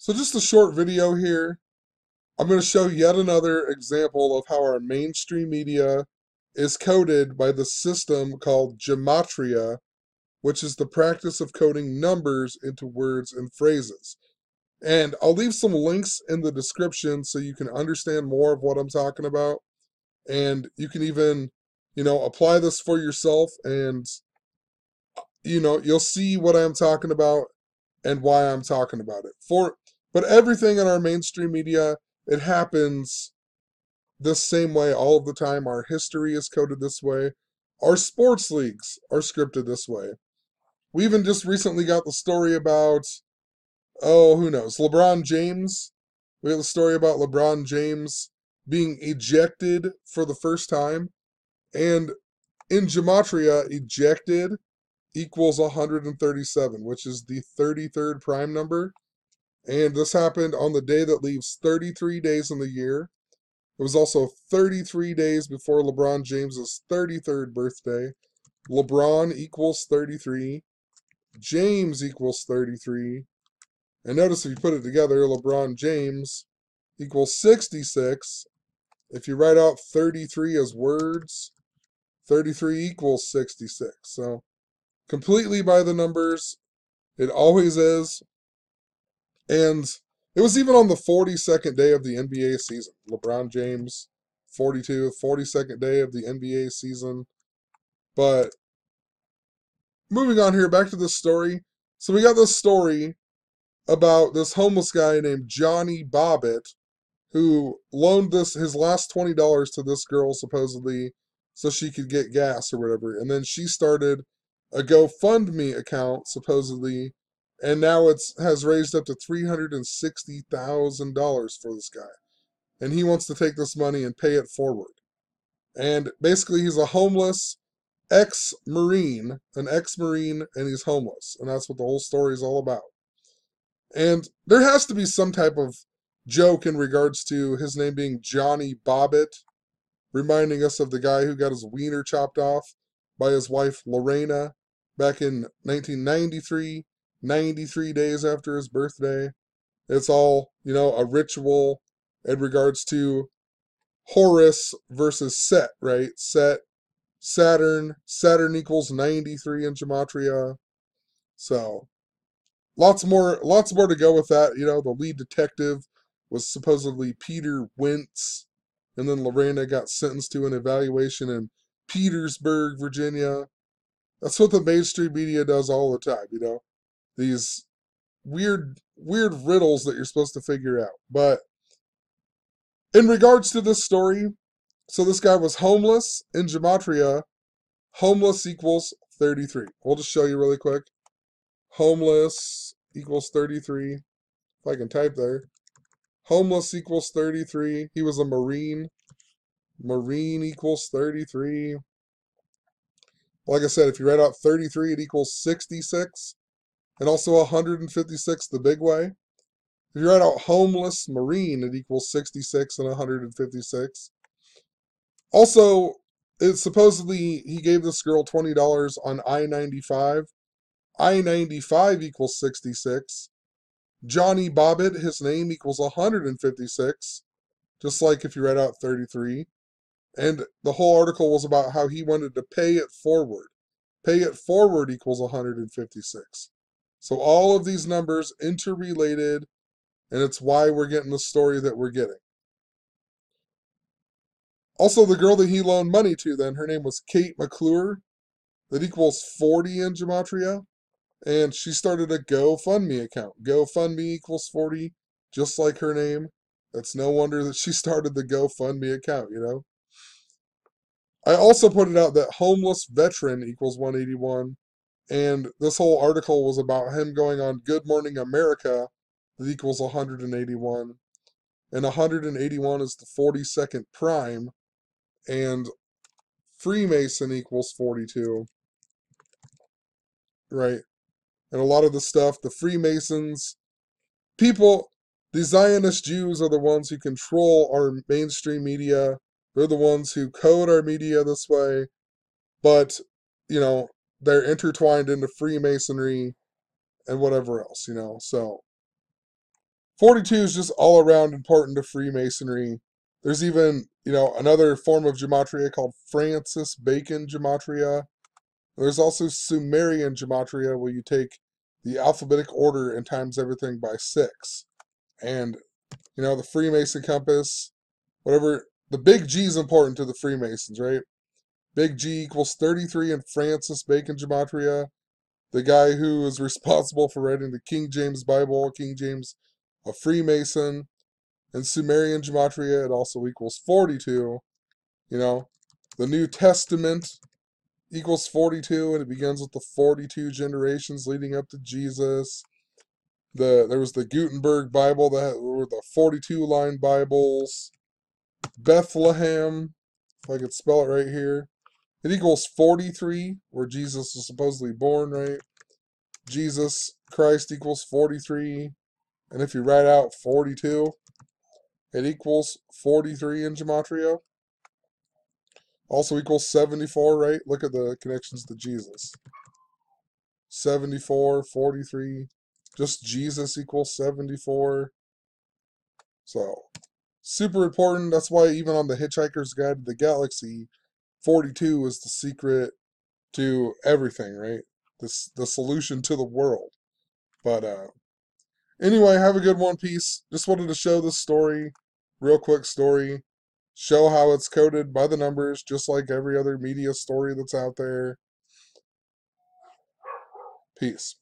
So just a short video here. I'm going to show yet another example of how our mainstream media is coded by the system called gematria, which is the practice of coding numbers into words and phrases. And I'll leave some links in the description so you can understand more of what I'm talking about. And you can even, apply this for yourself and, you'll see what I'm talking about and why I'm talking about it. But everything in our mainstream media, it happens this same way all of the time. Our history is coded this way. Our sports leagues are scripted this way. We even just recently got the story about, oh, who knows, LeBron James. We got the story about LeBron James being ejected for the first time. And in gematria, ejected equals 137, which is the 33rd prime number. And this happened on the day that leaves 33 days in the year. It was also 33 days before LeBron James's 33rd birthday. LeBron equals 33. James equals 33. And notice if you put it together, LeBron James equals 66. If you write out 33 as words, 33 equals 66. So completely by the numbers. It always is. And it was even on the 42nd day of the NBA season. LeBron James, 42nd day of the NBA season. But moving on here, back to this story. So we got this story about this homeless guy named Johnny Bobbitt who loaned his last $20 to this girl supposedly so she could get gas or whatever. And then she started a GoFundMe account supposedly, and now it's has raised up to $360,000 for this guy. And he wants to take this money and pay it forward. And basically he's a homeless ex-Marine, and he's homeless. And that's what the whole story is all about. And there has to be some type of joke in regards to his name being Johnny Bobbitt, reminding us of the guy who got his wiener chopped off by his wife Lorena back in 1993, 93 days after his birthday. It's all, a ritual in regards to Horus versus Set, right? Set, Saturn equals 93 in gematria. So, lots more to go with that. The lead detective was supposedly Peter Wentz, and then Lorena got sentenced to an evaluation in Petersburg, Virginia. That's what the mainstream media does all the time. These weird riddles that you're supposed to figure out. But in regards to this story, so this guy was homeless in gematria. Homeless equals 33. We'll just show you really quick. Homeless equals 33. If I can type there. Homeless equals 33. He was a Marine. Marine equals 33. Like I said, if you write out 33, it equals 66. And also 156 the big way. If you write out homeless Marine, it equals 66 and 156. Also, it's supposedly he gave this girl $20 on I-95. I-95 equals 66. Johnny Bobbitt, his name equals 156, just like if you read out 33. And the whole article was about how he wanted to pay it forward. Pay it forward equals 156. So all of these numbers interrelated, and it's why we're getting the story that we're getting. Also, the girl that he loaned money to then, her name was Kate McClure. That equals 40 in gematria. And she started a GoFundMe account. GoFundMe equals 40, just like her name. It's no wonder that she started the GoFundMe account. I also pointed out that homeless veteran equals 181. And this whole article was about him going on Good Morning America that equals 181. And 181 is the 42nd prime. And Freemason equals 42. Right? And a lot of the stuff, the Freemasons, the Zionist Jews are the ones who control our mainstream media. They're the ones who code our media this way. But, they're intertwined into Freemasonry and whatever else. So 42 is just all around important to Freemasonry. There's even, another form of gematria called Francis Bacon gematria. There's also Sumerian gematria, where you take the alphabetic order and times everything by 6. And, the Freemason compass, whatever, the big G is important to the Freemasons, right? Big G equals 33 in Francis Bacon gematria. The guy who is responsible for writing the King James Bible, King James, a Freemason. In Sumerian gematria, it also equals 42. The New Testament equals 42, and it begins with the 42 generations leading up to Jesus. There was the Gutenberg Bible that were the 42-line Bibles. Bethlehem, if I could spell it right here, it equals 43, where Jesus was supposedly born, right? Jesus Christ equals 43. And if you write out 42, it equals 43 in gematria. Also equals 74, right? Look at the connections to Jesus. 74, 43. Just Jesus equals 74. So, super important. That's why even on the Hitchhiker's Guide to the Galaxy, 42 is the secret to everything, right? The solution to the world. But anyway, have a good one. Peace. Just wanted to show this story, real quick story. Show how it's coded by the numbers, just like every other media story that's out there. Peace.